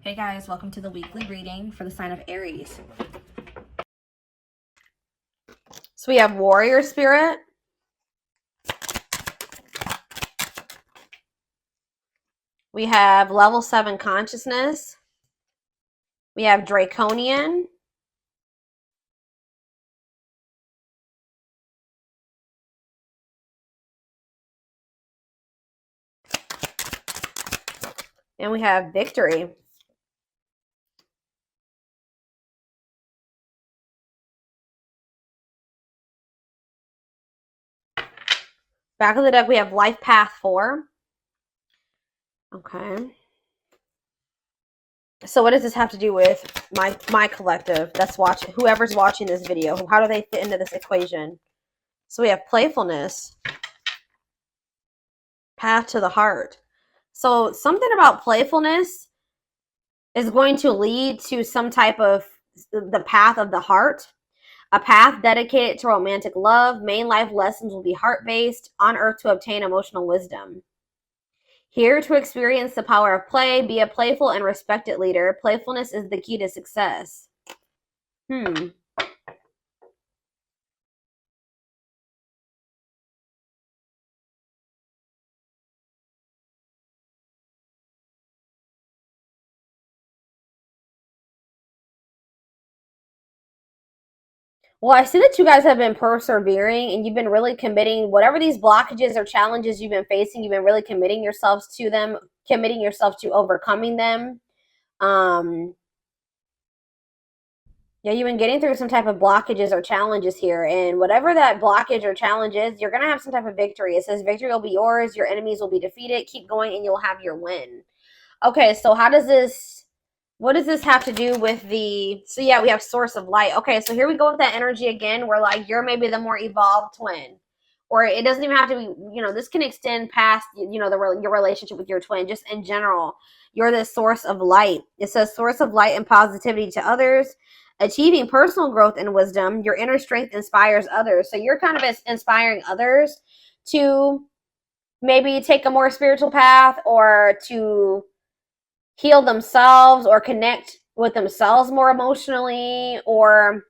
Hey guys, welcome to the weekly reading for the sign of Aries. So we have warrior spirit. We have level 7 consciousness. We have draconian. And we have victory. Back of the deck, we have life path 4. Okay. So what does this have to do with my collective that's watching, whoever's watching this video? How do they fit into this equation? So we have playfulness. Path to the heart. So something about playfulness is going to lead to some type of the path of the heart. A path dedicated to romantic love. Main life lessons will be heart-based, on earth to obtain emotional wisdom. Here to experience the power of play, be a playful and respected leader. Playfulness is the key to success. Well, I see that you guys have been persevering and you've been really committing, whatever these blockages or challenges you've been facing, you've been really committing yourselves to them, committing yourself to overcoming them. Yeah, you've been getting through some type of blockages or challenges here, and whatever that blockage or challenge is, you're going to have some type of victory. It says victory will be yours, your enemies will be defeated, keep going, and you'll have your win. Okay, so what does this have to do with so yeah, we have source of light. Okay, so here we go with that energy again, where like you're maybe the more evolved twin. Or it doesn't even have to be, this can extend past, your relationship with your twin, just in general. You're the source of light. It says source of light and positivity to others, achieving personal growth and wisdom. Your inner strength inspires others. So you're kind of inspiring others to maybe take a more spiritual path, or to heal themselves, or connect with themselves more emotionally, or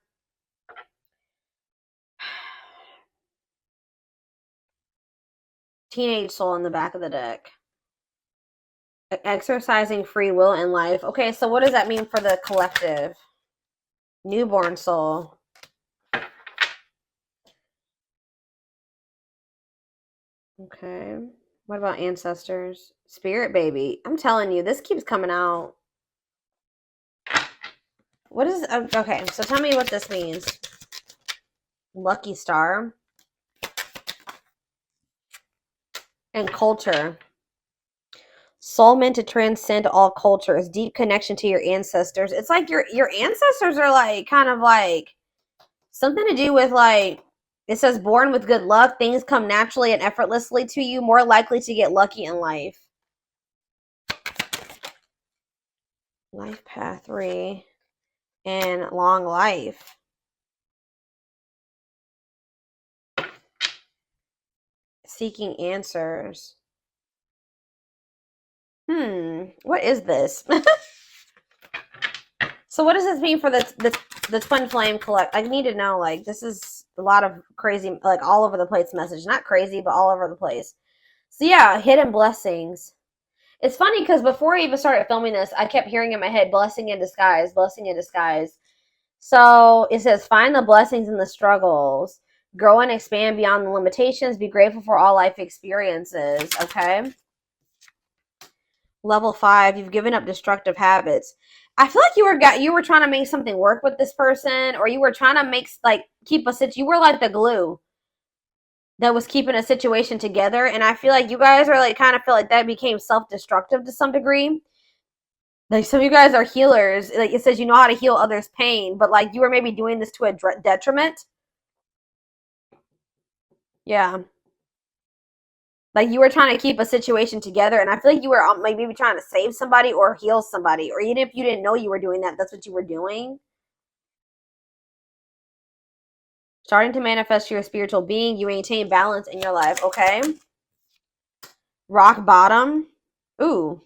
teenage soul in the back of the deck. Exercising free will in life. Okay, so what does that mean for the collective? Newborn soul. Okay. What about ancestors? Spirit baby. I'm telling you, this keeps coming out. What is... Okay, so tell me what this means. Lucky star. And culture. Soul meant to transcend all cultures. Deep connection to your ancestors. It's like your ancestors are like kind of like something to do with like, it says born with good luck. Things come naturally and effortlessly to you. More likely to get lucky in life. Life path 3. And long life. Seeking answers. What is this? So what does this mean for the twin flame collect? I need to know, like, this is a lot of crazy, like, all over the place message. Not crazy, but all over the place. So yeah, hidden blessings. It's funny because before I even started filming this, I kept hearing in my head, blessing in disguise, blessing in disguise. So it says, find the blessings in the struggles. Grow and expand beyond the limitations. Be grateful for all life experiences. Okay. Level 5, you've given up destructive habits. I feel like you were trying to make something work with this person, or you were trying to you were like the glue that was keeping a situation together. And I feel like you guys are like, kind of feel like that became self-destructive to some degree. Like, some of you guys are healers. Like, it says you know how to heal others' pain, but like you were maybe doing this to a detriment. Yeah. Like, you were trying to keep a situation together, and I feel like you were like maybe trying to save somebody or heal somebody, or even if you didn't know you were doing that, that's what you were doing. Starting to manifest your spiritual being. You maintain balance in your life. Okay. Rock bottom. Ooh.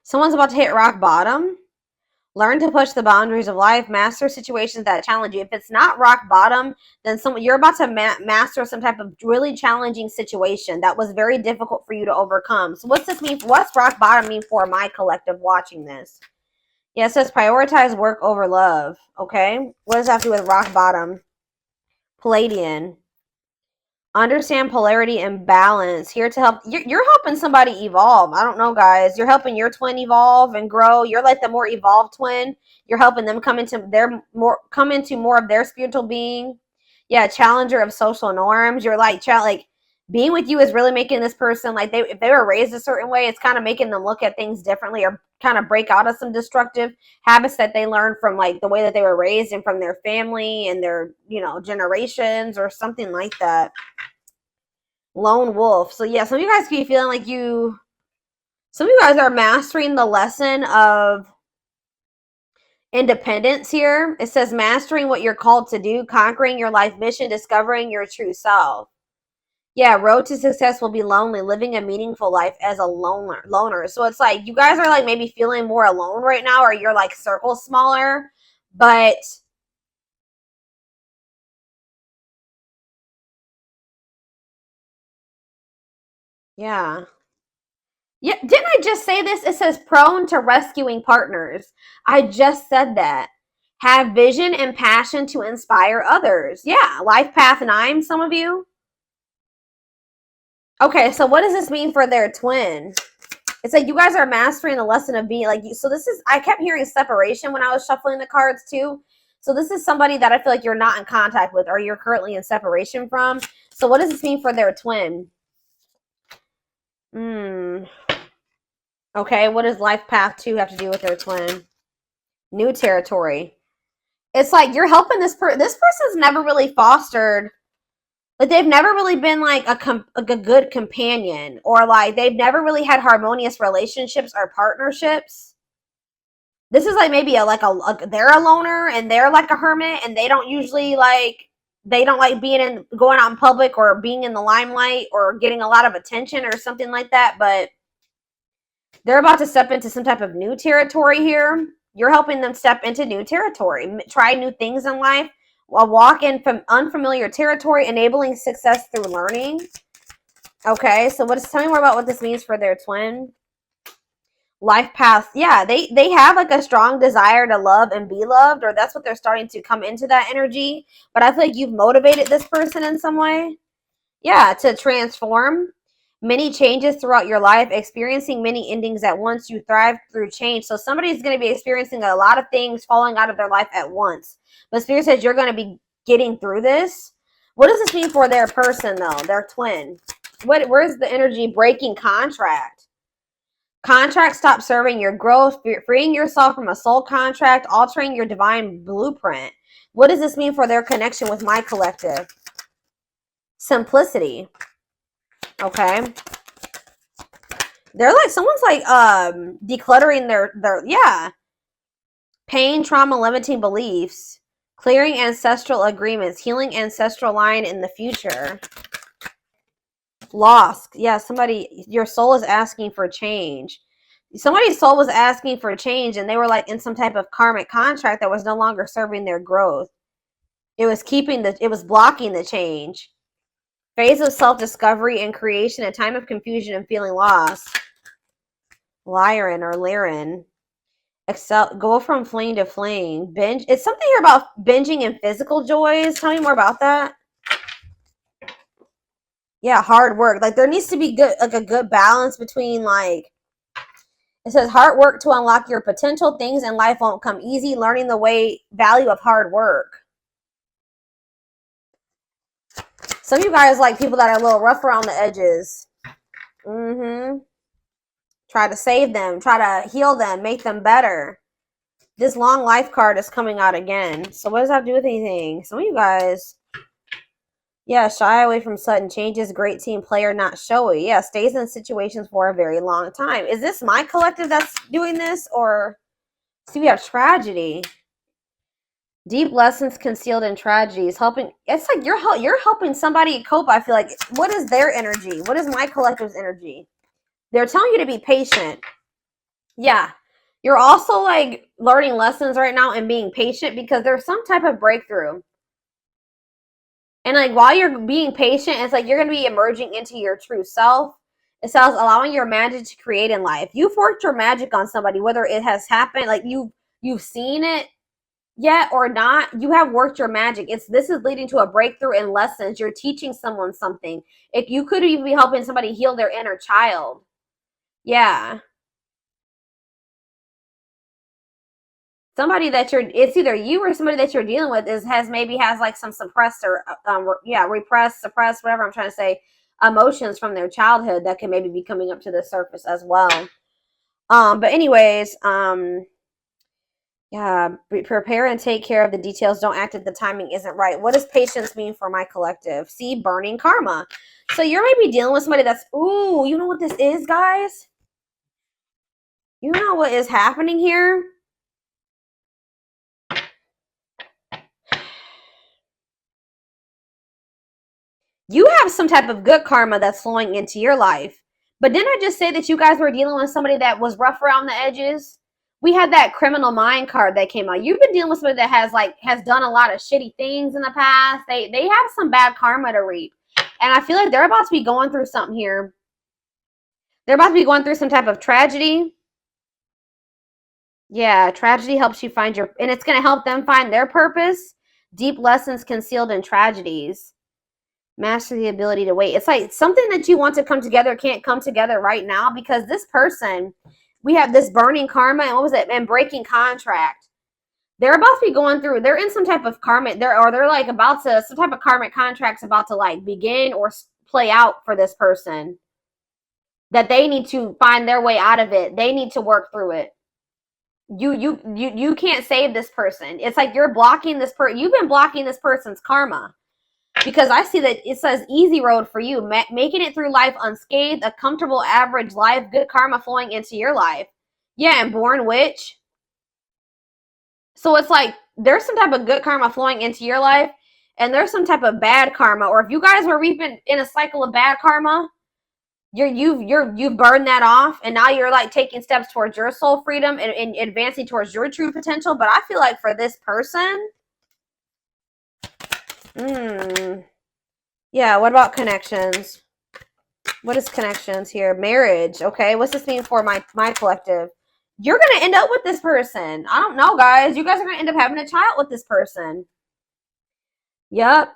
Someone's about to hit rock bottom. Learn to push the boundaries of life. Master situations that challenge you. If it's not rock bottom, then you're about to master some type of really challenging situation that was very difficult for you to overcome. So what's this mean? What's rock bottom mean for my collective watching this? Yeah, it says prioritize work over love. Okay. What does that have to do with rock bottom? Palladian. Understand polarity and balance. Here to help. You're helping somebody evolve. I don't know, guys. You're helping your twin evolve and grow. You're like the more evolved twin. You're helping them come into more of their spiritual being. Yeah, challenger of social norms. You're like being with you is really making this person like if they were raised a certain way, it's kind of making them look at things differently or kind of break out of some destructive habits that they learned from like the way that they were raised and from their family and their, generations or something like that. Lone wolf. So yeah, some of you guys be feeling like some of you guys are mastering the lesson of independence here. It says mastering what you're called to do, conquering your life mission, discovering your true self. Yeah, road to success will be lonely, living a meaningful life as a loner. So it's like you guys are like maybe feeling more alone right now, or you're like circle smaller, but yeah. Yeah, didn't I just say this? It says prone to rescuing partners. I just said that. Have vision and passion to inspire others. Yeah, life path 9, some of you. Okay, so what does this mean for their twin? It's like you guys are mastering the lesson of being like, so this is, I kept hearing separation when I was shuffling the cards too. So this is somebody that I feel like you're not in contact with or you're currently in separation from. So what does this mean for their twin? Okay, what does life path 2 have to do with their twin? New territory. It's like you're helping this person's never really fostered, like they've never really been like a good companion, or like they've never really had harmonious relationships or partnerships. This is like maybe they're a loner and they're like a hermit and they don't like going out in public or being in the limelight or getting a lot of attention or something like that, but they're about to step into some type of new territory here. You're helping them step into new territory, try new things in life, while walk in from unfamiliar territory, enabling success through learning. Okay, so tell me more about what this means for their twin. Life path. Yeah, they have like a strong desire to love and be loved, or that's what they're starting to come into that energy. But I feel like you've motivated this person in some way. Yeah, to transform. Many changes throughout your life, experiencing many endings at once. You thrive through change. So somebody's going to be experiencing a lot of things falling out of their life at once. But Spirit says you're going to be getting through this. What does this mean for their person, though? Their twin. Where's the energy? Breaking contract. Contract stop serving your growth, freeing yourself from a soul contract, altering your divine blueprint. What does this mean for their connection with my collective? Simplicity. Okay. They're like, someone's like decluttering their yeah. Pain, trauma, limiting beliefs, clearing ancestral agreements, healing ancestral line in the future. Lost. Yeah, your soul is asking for change. Somebody's soul was asking for change and they were like in some type of karmic contract that was no longer serving their growth. It was blocking the change. Phase of self-discovery and creation, a time of confusion and feeling lost. Lyran or Lyran. Go from flame to flame. Binge. It's something here about binging and physical joys. Tell me more about that. Yeah, hard work. Like there needs to be a good balance between it says hard work to unlock your potential. Things in life won't come easy. Learning the value of hard work. Some of you guys like people that are a little rough around the edges. Try to save them. Try to heal them. Make them better. This long life card is coming out again. So what does that have to do with anything? Some of you guys, yeah, shy away from sudden changes. Great team player, not showy. Yeah, stays in situations for a very long time. Is this my collective that's doing this? Or see, we have tragedy. Deep lessons concealed in tragedies. Helping. It's like you're helping somebody cope. I feel like. What is their energy? What is my collective's energy? They're telling you to be patient. Yeah. You're also like learning lessons right now and being patient because there's some type of breakthrough. And like while you're being patient, it's like you're going to be emerging into your true self. It says allowing your magic to create in life. You've worked your magic on somebody, whether it has happened, like you've seen it yet or not. You have worked your magic. This is leading to a breakthrough in lessons. You're teaching someone something. If you could even be helping somebody heal their inner child. Yeah. Somebody that it's either you or somebody that you're dealing with has like some suppressed or repressed, suppressed, whatever I'm trying to say, emotions from their childhood that can maybe be coming up to the surface as well. But anyways, yeah, prepare and take care of the details. Don't act if the timing isn't right. What does patience mean for my collective? See, burning karma. So you're maybe dealing with somebody that's, ooh, you know what this is, guys? You know what is happening here? You have some type of good karma that's flowing into your life. But didn't I just say that you guys were dealing with somebody that was rough around the edges? We had that criminal mind card that came out. You've been dealing with somebody that has done a lot of shitty things in the past. They have some bad karma to reap. And I feel like they're about to be going through something here. They're about to be going through some type of tragedy. Yeah, tragedy helps you find and it's going to help them find their purpose. Deep lessons concealed in tragedies. Master the ability to wait. It's like something that you want to come together can't come together right now because this person, we have this burning karma and what was it? And breaking contract. They're about to be going through, they're in some type of karmic, they're like about to, some type of karmic contract's about to like begin or play out for this person. That they need to find their way out of it. They need to work through it. You can't save this person. It's like you're blocking this you've been blocking this person's karma. Because I see that it says easy road for you, making it through life unscathed, a comfortable average life, good karma flowing into your life. Yeah, and born witch. So it's like there's some type of good karma flowing into your life, and there's some type of bad karma. Or if you guys were reaping in a cycle of bad karma, you've burned that off, and now you're like taking steps towards your soul freedom and advancing towards your true potential. But I feel like for this person, yeah, what about connections? What is connections here? Marriage. Okay, what's this mean for my collective? You're gonna end up with this person. I don't know, guys. You guys are gonna end up having a child with this person. Yep.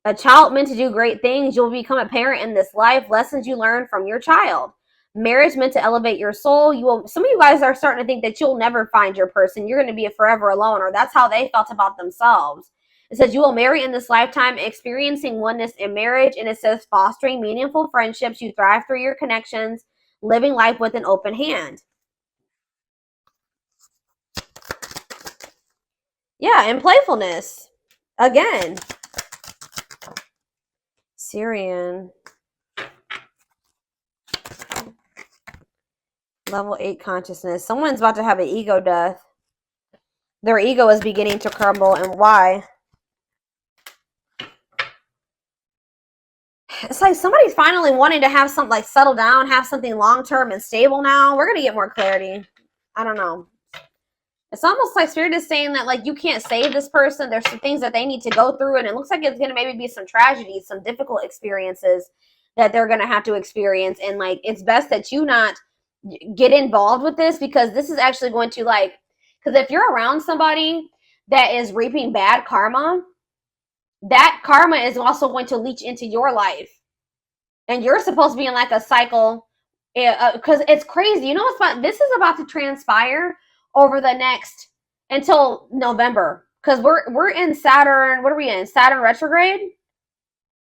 A child meant to do great things. You'll become a parent in this life. Lessons you learn from your child. Marriage meant to elevate your soul. Some of you guys are starting to think that you'll never find your person. You're going to be forever alone, or that's how they felt about themselves. It says you will marry in this lifetime, experiencing oneness in marriage. And it says fostering meaningful friendships. You thrive through your connections, living life with an open hand. Yeah, and playfulness. Again. Syrian. Level 8 consciousness. Someone's about to have an ego death. Their ego is beginning to crumble. And why? It's like somebody's finally wanting to have something like settle down, have something long-term and stable now. We're going to get more clarity. I don't know. It's almost like Spirit is saying that like you can't save this person. There's some things that they need to go through. And it looks like it's going to maybe be some tragedies, some difficult experiences that they're going to have to experience. And like it's best that you not get involved with this because this is actually going to like, because if you're around somebody that is reaping bad karma, that karma is also going to leach into your life. And you're supposed to be in like a cycle because it's crazy. You know what's fun? This is about to transpire over the next until November because we're in Saturn. What are we in? Saturn retrograde?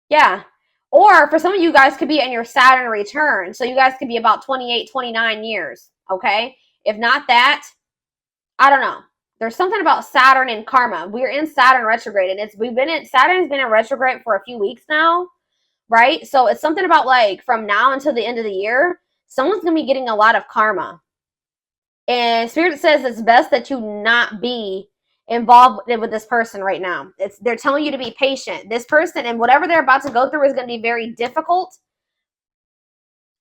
Yeah. Or for some of you guys could be in your Saturn return. So you guys could be about 28, 29 years. Okay. If not that, I don't know. There's something about Saturn and karma. We're in Saturn retrograde and Saturn's been in retrograde for a few weeks now. Right? So it's something about like from now until the end of the year, someone's going to be getting a lot of karma. And Spirit says it's best that you not be involved with this person right now. They're telling you to be patient. This person and whatever they're about to go through is going to be very difficult,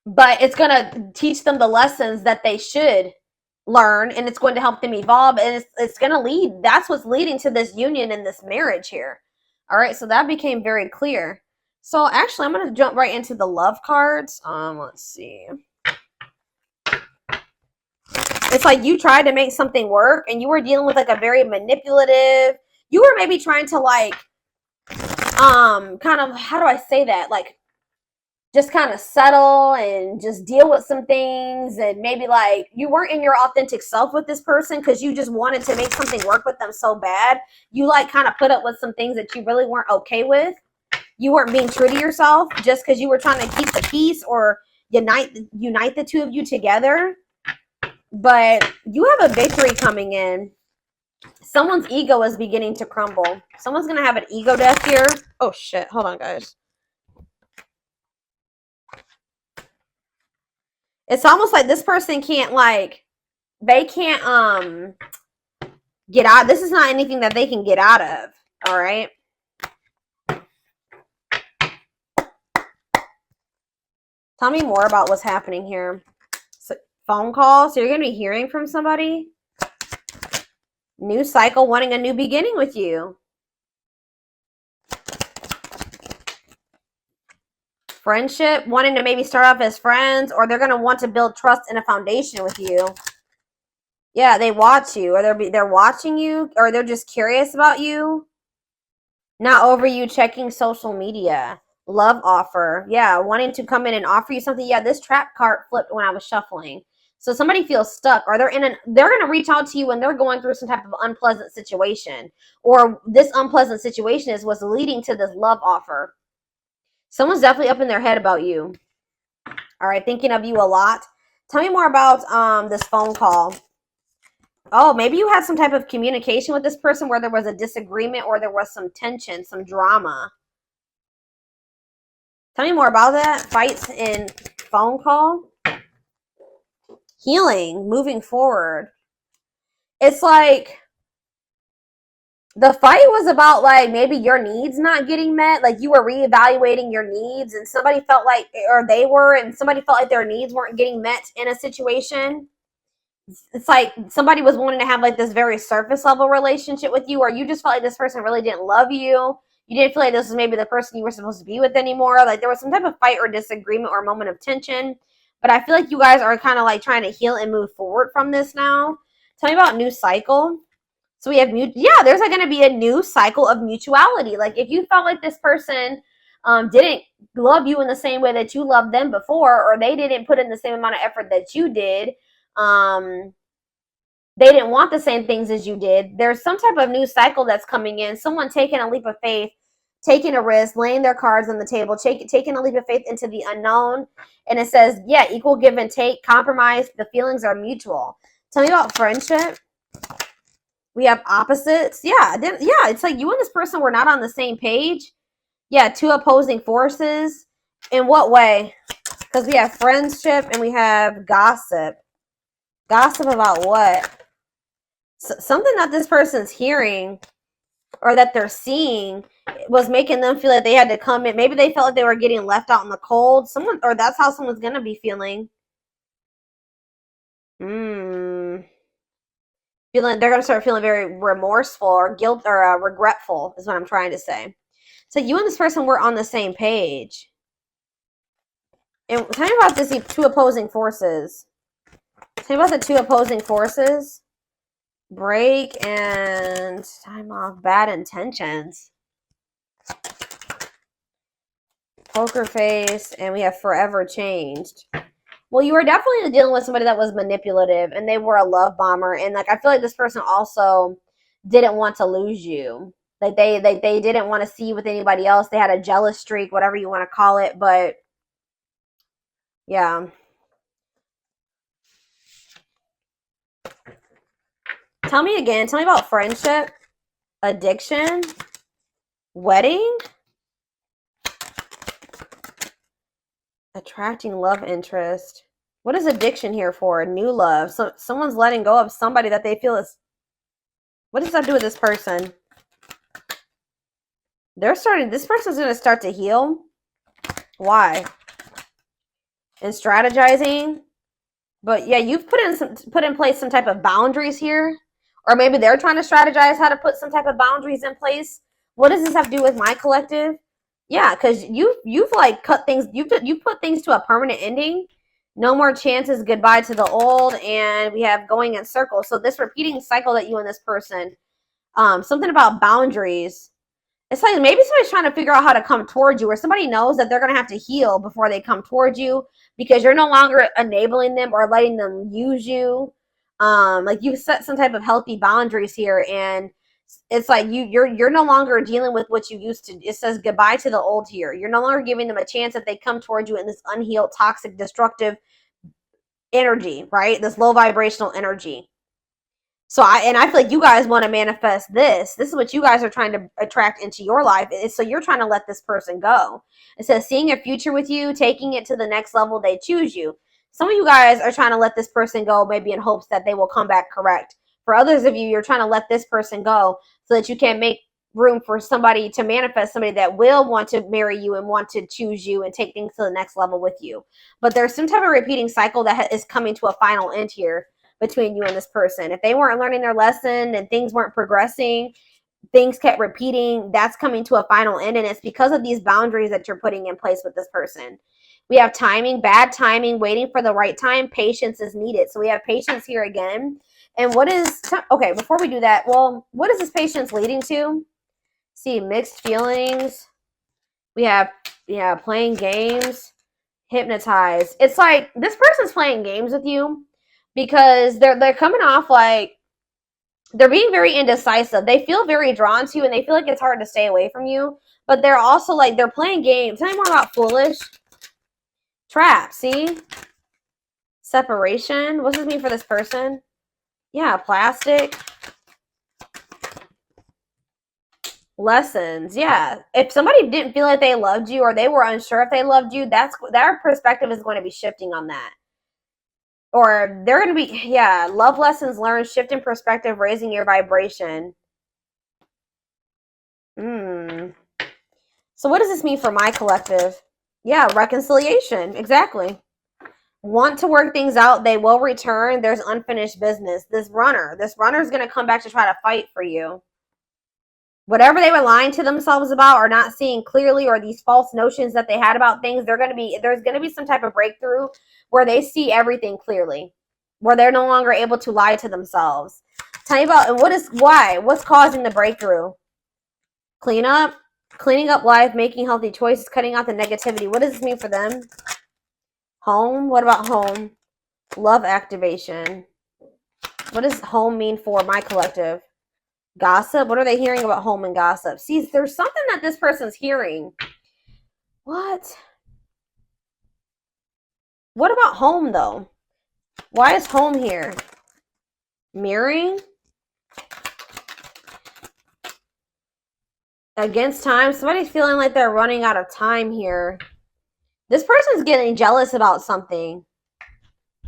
but it's going to teach them the lessons that they should learn, and it's going to help them evolve, and it's going to lead. That's what's leading to this union and this marriage here. All right, so that became very clear. So actually, I'm going to jump right into the love cards. Let's see. It's like you tried to make something work, and you were dealing with like a very manipulative. You were maybe trying to like, kind of, how do I say that? Like, just kind of settle and just deal with some things, and maybe like you weren't in your authentic self with this person because you just wanted to make something work with them so bad. You like kind of put up with some things that you really weren't okay with. You weren't being true to yourself just because you were trying to keep the peace or unite the two of you together. But you have a victory coming in. Someone's ego is beginning to crumble. Someone's going to have an ego death here. Oh, shit. Hold on, guys. It's almost like this person can't, like, they can't, get out. This is not anything that they can get out of. All right. Tell me more about what's happening here. So, phone call. So you're going to be hearing from somebody. New cycle, wanting a new beginning with you. Friendship, wanting to maybe start off as friends, or they're going to want to build trust and a foundation with you. Yeah, they watch you, or they're watching you, or they're just curious about you. Not over you checking social media. Love offer. Yeah, wanting to come in and offer you something. Yeah, this trap card flipped when I was shuffling. So somebody feels stuck, or they're going to reach out to you when they're going through some type of unpleasant situation, or this unpleasant situation is what's leading to this love offer. Someone's definitely up in their head about you. All right, thinking of you a lot. Tell me more about this phone call. Oh, maybe you had some type of communication with this person where there was a disagreement or there was some tension, some drama. Tell me more about that. Fights in phone call. Healing, moving forward. It's like the fight was about like maybe your needs not getting met. Like you were reevaluating your needs and somebody felt like, or they were, and somebody felt like their needs weren't getting met in a situation. It's like somebody was wanting to have like this very surface level relationship with you, or you just felt like this person really didn't love you. You didn't feel like this was maybe the person you were supposed to be with anymore. Like there was some type of fight or disagreement or moment of tension. But I feel like you guys are kind of like trying to heal and move forward from this now. Tell me about new cycle. So we have there's like going to be a new cycle of mutuality. Like if you felt like this person didn't love you in the same way that you loved them before, or they didn't put in the same amount of effort that you did, they didn't want the same things as you did, there's some type of new cycle that's coming in. Someone taking a leap of faith, taking a risk, laying their cards on the table, taking a leap of faith into the unknown. And it says, yeah, equal give and take, compromise, the feelings are mutual. Tell me about friendship. We have opposites. Yeah, it's like you and this person were not on the same page. Yeah, two opposing forces. In what way? Because we have friendship and we have gossip. Gossip about what? Something that this person's hearing or that they're seeing was making them feel like they had to come in. Maybe they felt like they were getting left out in the cold. Or that's how someone's going to be feeling. They're going to start feeling very remorseful or guilt or regretful is what I'm trying to say. So you and this person were on the same page. And tell me about this two opposing forces. Tell me about the two opposing forces. Break and time off. Bad intentions. Poker face. And we have forever changed. Well, you were definitely dealing with somebody that was manipulative, and they were a love bomber. And like I feel like this person also didn't want to lose you. Like they didn't want to see you with anybody else. They had a jealous streak, whatever you want to call it. But yeah. Tell me again. Tell me about friendship, addiction, wedding, attracting love interest. What is addiction here for? New love. So someone's letting go of somebody that they feel is. What does that do with this person? This person's going to start to heal. Why? And strategizing. But yeah, you've put in place some type of boundaries here, or maybe they're trying to strategize how to put some type of boundaries in place. What does this have to do with my collective? Yeah, because you've like cut things. You've put things to a permanent ending. No more chances. Goodbye to the old, and we have going in circles. So this repeating cycle that you and this person, something about boundaries. It's like maybe somebody's trying to figure out how to come towards you, or somebody knows that they're going to have to heal before they come towards you because you're no longer enabling them or letting them use you. Like you've set some type of healthy boundaries here, and it's like you're no longer dealing with what you used to. It says goodbye to the old here. You're no longer giving them a chance that they come towards you in this unhealed, toxic, destructive energy, right? This low vibrational energy. So I feel like you guys want to manifest this. This is what you guys are trying to attract into your life. So you're trying to let this person go. It says seeing a future with you, taking it to the next level, they choose you. Some of you guys are trying to let this person go, maybe in hopes that they will come back correct. For others of you, you're trying to let this person go so that you can make room for somebody to manifest, somebody that will want to marry you and want to choose you and take things to the next level with you. But there's some type of repeating cycle that is coming to a final end here between you and this person. If they weren't learning their lesson and things weren't progressing, things kept repeating, that's coming to a final end, and it's because of these boundaries that you're putting in place with this person. We have timing, bad timing, waiting for the right time. Patience is needed. So we have patience here again. And what is, okay, before we do that, well, what is this patience leading to? See, mixed feelings. We have, yeah, playing games, hypnotized. It's like this person's playing games with you because they're coming off like they're being very indecisive. They feel very drawn to you and they feel like it's hard to stay away from you, but they're also like they're playing games. Tell me more about foolish. Trap, see? Separation. What does this mean for this person? Yeah, plastic. Lessons. Yeah. If somebody didn't feel like they loved you or they were unsure if they loved you, that's their perspective is going to be shifting on that. Or they're going to be, yeah, love lessons learned, shift in perspective, raising your vibration. So what does this mean for my collective? Yeah, reconciliation. Exactly. Want to work things out. They will return. There's unfinished business. This runner is going to come back to try to fight for you. Whatever they were lying to themselves about or not seeing clearly, or these false notions that they had about things, there's going to be some type of breakthrough where they see everything clearly, where they're no longer able to lie to themselves. Tell me about, and what's causing the breakthrough? Cleaning up life, making healthy choices, cutting out the negativity. What does this mean for them? Home. What about home? Love activation. What does home mean for my collective? Gossip. What are they hearing about home and gossip? See, there's something that this person's hearing. What about home though? Why is home here? Mirroring. Against time. Somebody's feeling like they're running out of time here. This person's getting jealous about something.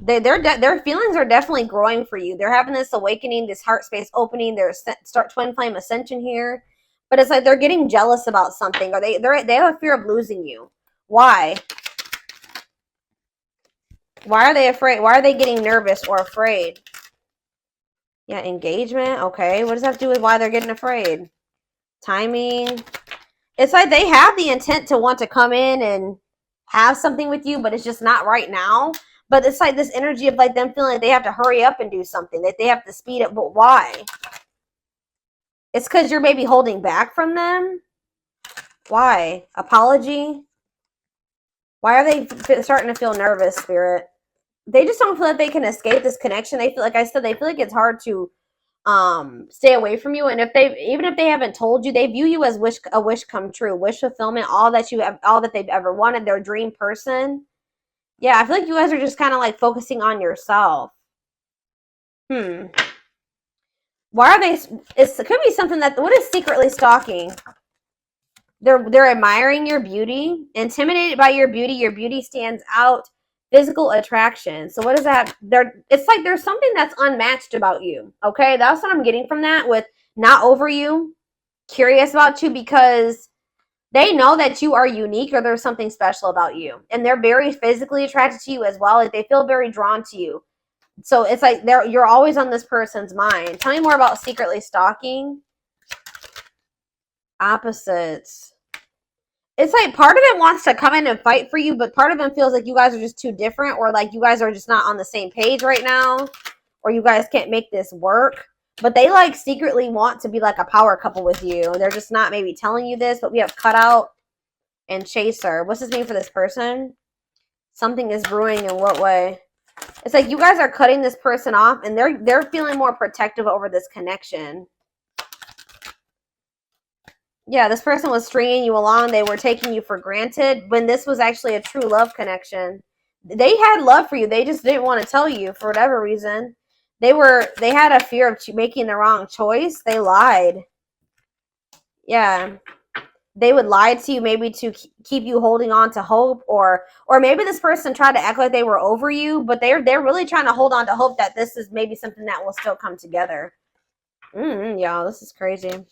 Their feelings are definitely growing for you. They're having this awakening, this heart space opening. There's start twin flame ascension here, but it's like they're getting jealous about something, or they have a fear of losing you. Why? Why are they afraid? Why are they getting nervous or afraid? Yeah, engagement. Okay, what does that have to do with why they're getting afraid? Timing. It's like they have the intent to want to come in and have something with you, but it's just not right now. But it's like this energy of like them feeling like they have to hurry up and do something, that they have to speed up. But why? It's because you're maybe holding back from them. Why? Apology. Why are they starting to feel nervous, Spirit? They just don't feel like they can escape this connection. They feel, like I said, they feel like it's hard to stay away from you. And even if they haven't told you, they view you as a wish come true, wish fulfillment, all that they've ever wanted, their dream person. Yeah, I feel like you guys are just kind of like focusing on yourself. Why are they? It could be something that, what is secretly stalking? They're admiring your beauty, intimidated by your beauty. Your beauty stands out. Physical attraction. So what is that? It's like there's something that's unmatched about you. Okay, that's what I'm getting from that, with not over you, curious about you, because They know that you are unique or there's something special about you. And they're very physically attracted to you as well. Like they feel very drawn to you. So it's like you're always on this person's mind. Tell me more about secretly stalking. Opposites. It's like part of them wants to come in and fight for you, but part of them feels like you guys are just too different, or like you guys are just not on the same page right now, or you guys can't make this work. But they like secretly want to be like a power couple with you. They're just not maybe telling you this, but we have cutout and chaser. What's this mean for this person? Something is brewing in what way? It's like you guys are cutting this person off and they're feeling more protective over this connection. Yeah, this person was stringing you along. They were taking you for granted when this was actually a true love connection. They had love for you. They just didn't want to tell you for whatever reason. They had a fear of making the wrong choice. They lied. Yeah. They would lie to you maybe to keep you holding on to hope, or maybe this person tried to act like they were over you, but they're really trying to hold on to hope that this is maybe something that will still come together. Y'all, this is crazy.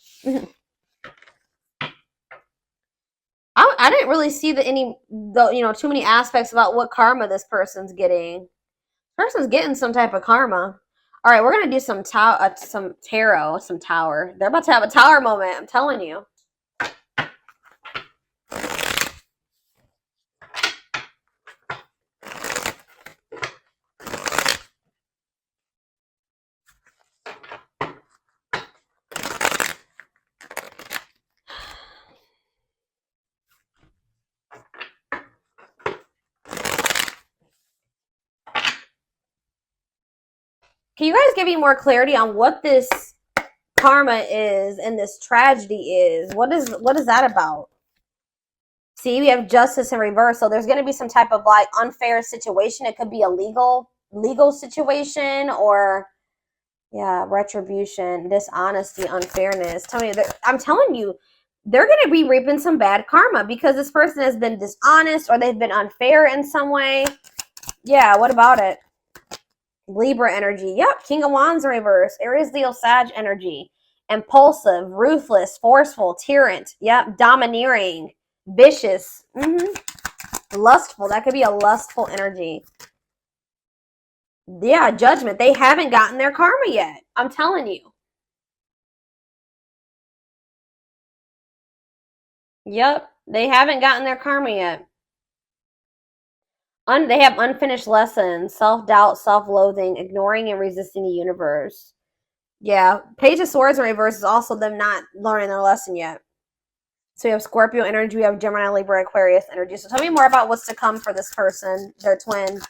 I didn't really see too many aspects about what karma this person's getting. Person's getting some type of karma. All right, we're gonna do some tarot, some tower. They're about to have a tower moment. I'm telling you. Can you guys give me more clarity on what this karma is and this tragedy is? What is that about? See, we have justice in reverse. So there's going to be some type of like unfair situation. It could be a legal situation, or yeah, retribution, dishonesty, unfairness. I'm telling you, they're going to be reaping some bad karma because this person has been dishonest or they've been unfair in some way. Yeah, what about it? Libra energy. Yep, King of Wands in reverse. Aries, Leo, Sag energy. Impulsive, ruthless, forceful, tyrant. Yep, domineering, vicious. Lustful. That could be a lustful energy. Yeah, judgment. They haven't gotten their karma yet. I'm telling you. Yep, they haven't gotten their karma yet. They have unfinished lessons, self-doubt, self-loathing, ignoring and resisting the universe. Yeah, Page of Swords in reverse is also them not learning their lesson yet. So we have Scorpio energy, we have Gemini, Libra, Aquarius energy. So tell me more about what's to come for this person, their twin.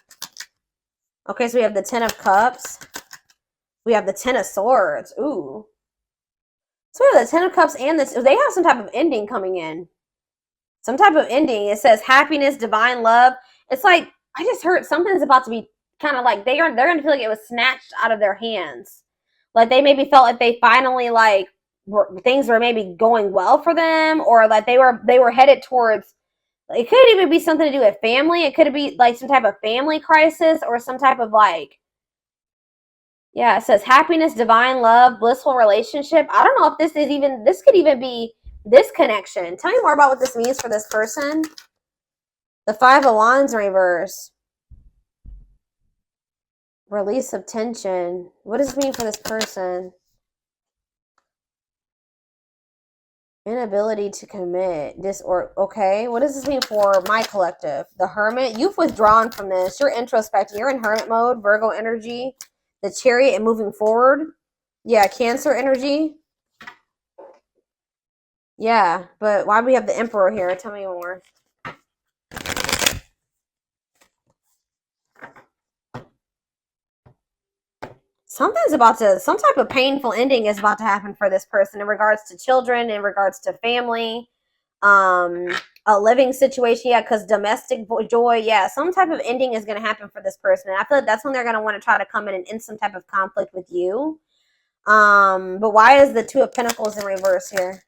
Okay, so we have the Ten of Cups. We have the Ten of Swords. Ooh. So we have the Ten of Cups and this. They have some type of ending coming in. Some type of ending. It says happiness, divine love. It's like, I just heard something's about to be kind of like, they're going to feel like it was snatched out of their hands. Like they maybe felt like they finally things were maybe going well for them, or like they were headed towards, it could even be something to do with family. It could be like some type of family crisis or some type of yeah, it says happiness, divine love, blissful relationship. I don't know if this could even be this connection. Tell me more about what this means for this person. The Five of Wands in reverse. Release of tension. What does it mean for this person? Inability to commit. Okay, what does this mean for my collective? The Hermit. You've withdrawn from this. You're introspecting. You're in hermit mode. Virgo energy. The Chariot and moving forward. Yeah, Cancer energy. Yeah, but why do we have the Emperor here? Tell me more. Some type of painful ending is about to happen for this person in regards to children, in regards to family, a living situation. Yeah, because domestic joy. Yeah, some type of ending is going to happen for this person. And I feel like that's when they're going to want to try to come in and end some type of conflict with you. But why is the Two of Pentacles in reverse here?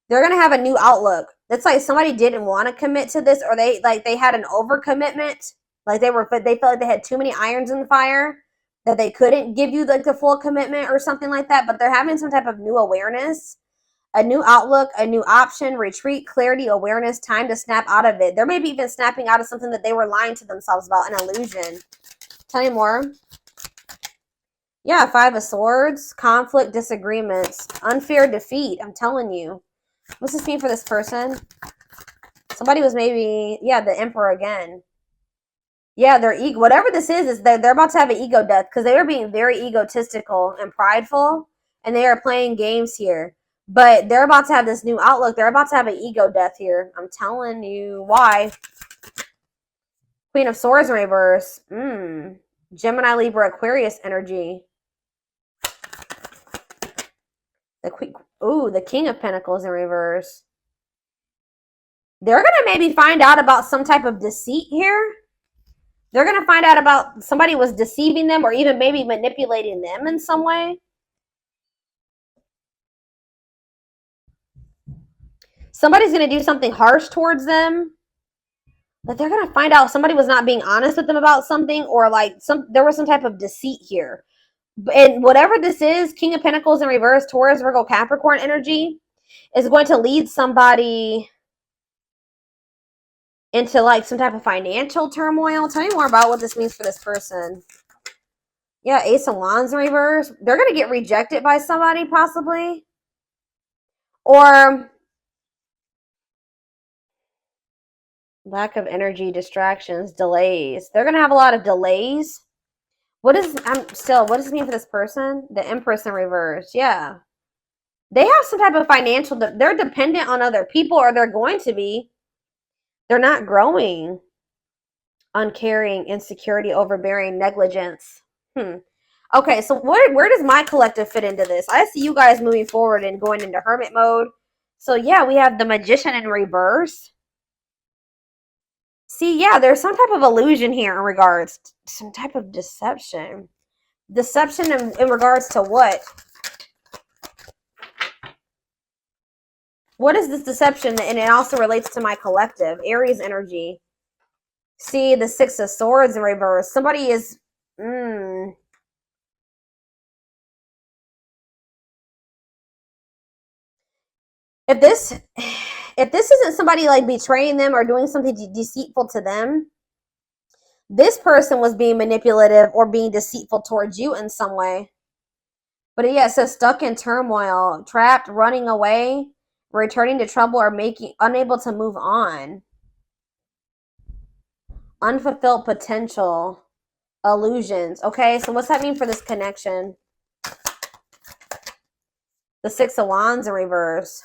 They're going to have a new outlook. It's like somebody didn't want to commit to this, or they had an overcommitment. Like they felt like they had too many irons in the fire, that they couldn't give you like the full commitment or something like that. But they're having some type of new awareness A new outlook, a new option, retreat, clarity, awareness, time to snap out of it. They're maybe even snapping out of something that they were lying to themselves about, an illusion. Tell me more. Yeah, 5 of Swords, conflict, disagreements, unfair defeat. I'm telling you. What's this mean for this person? Somebody was maybe, yeah, the Emperor again. Yeah, their ego, whatever this is they're about to have an ego death because they were being very egotistical and prideful, and they are playing games here. But they're about to have this new outlook. They're about to have an ego death here. I'm telling you why. Queen of Swords in reverse. Gemini, Libra, Aquarius energy. The King of Pentacles in reverse. They're going to maybe find out about some type of deceit here. They're going to find out about somebody was deceiving them or even maybe manipulating them in some way. Somebody's going to do something harsh towards them. But they're going to find out somebody was not being honest with them about something, or like there was some type of deceit here. And whatever this is, King of Pentacles in reverse, Taurus, Virgo, Capricorn energy is going to lead somebody into like some type of financial turmoil. Tell me more about what this means for this person. Yeah, Ace of Wands in reverse. They're going to get rejected by somebody possibly. Or lack of energy, distractions, delays. They're going to have a lot of delays. What does this mean for this person? The Empress in reverse. Yeah. They have some type of financial, they're dependent on other people, or they're going to be. They're not growing. Uncaring, insecurity, overbearing, negligence. Okay, so where does my collective fit into this? I see you guys moving forward and going into hermit mode. So yeah, we have the Magician in reverse. See, yeah, there's some type of illusion here in regards to some type of deception. Deception in regards to what? What is this deception? And it also relates to my collective. Aries energy. See, the Six of Swords in reverse. Somebody is... If this isn't somebody like betraying them or doing something deceitful to them, this person was being manipulative or being deceitful towards you in some way. But yeah, it says stuck in turmoil, trapped, running away, returning to trouble, or unable to move on. Unfulfilled potential, illusions. Okay, so what's that mean for this connection? The Six of Wands in reverse.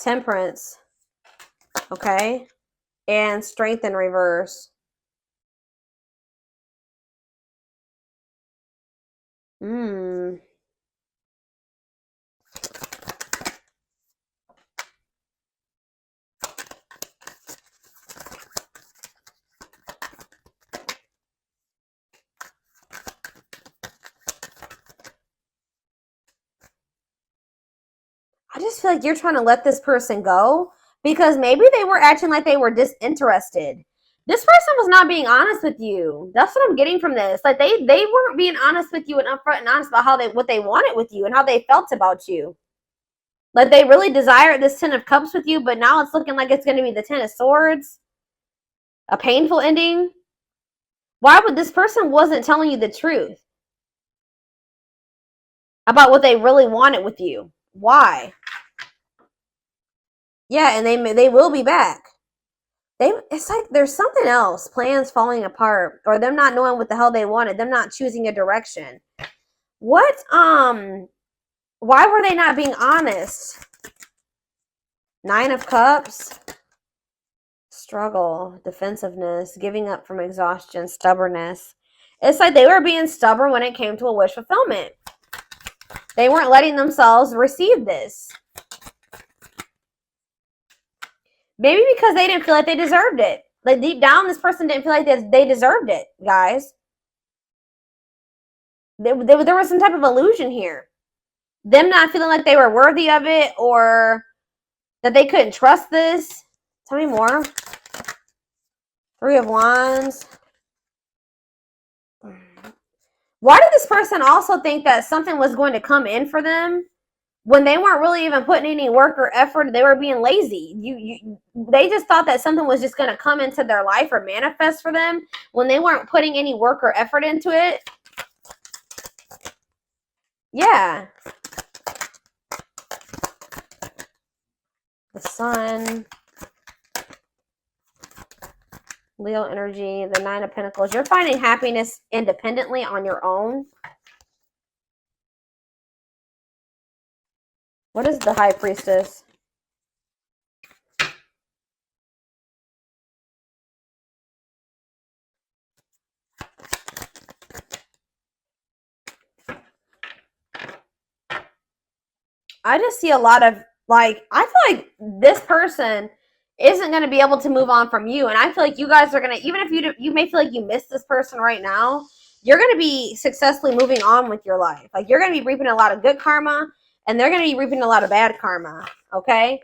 Temperance. Okay. And Strength in reverse. I just feel like you're trying to let this person go because maybe they were acting like they were disinterested. This person was not being honest with you. That's what I'm getting from this. Like they weren't being honest with you and upfront and honest about what they wanted with you and how they felt about you. Like they really desired this Ten of Cups with you, but now it's looking like it's going to be the Ten of Swords. A painful ending. Why would this person wasn't telling you the truth about what they really wanted with you? Why? Yeah, and they will be back. It's like there's something else. Plans falling apart, or them not knowing what the hell they wanted, them not choosing a direction. What? Why were they not being honest? Nine of Cups. Struggle, defensiveness, giving up from exhaustion, stubbornness. It's like they were being stubborn when it came to a wish fulfillment. They weren't letting themselves receive this. Maybe because they didn't feel like they deserved it. Like deep down, this person didn't feel like they deserved it, guys. There was some type of illusion here. Them not feeling like they were worthy of it or that they couldn't trust this. Tell me more. Three of Wands. Why did this person also think that something was going to come in for them when they weren't really even putting any work or effort. They were being lazy. They just thought that something was just going to come into their life or manifest for them when they weren't putting any work or effort into it. Yeah. The Sun, Leo energy, the Nine of Pentacles. You're finding happiness independently on your own. What is the High Priestess? I just see a lot of, like, I feel like this person isn't going to be able to move on from you. And I feel like you guys are going to, even if you may feel like you miss this person right now, you're going to be successfully moving on with your life. Like, you're going to be reaping a lot of good karma, and they're going to be reaping a lot of bad karma, okay?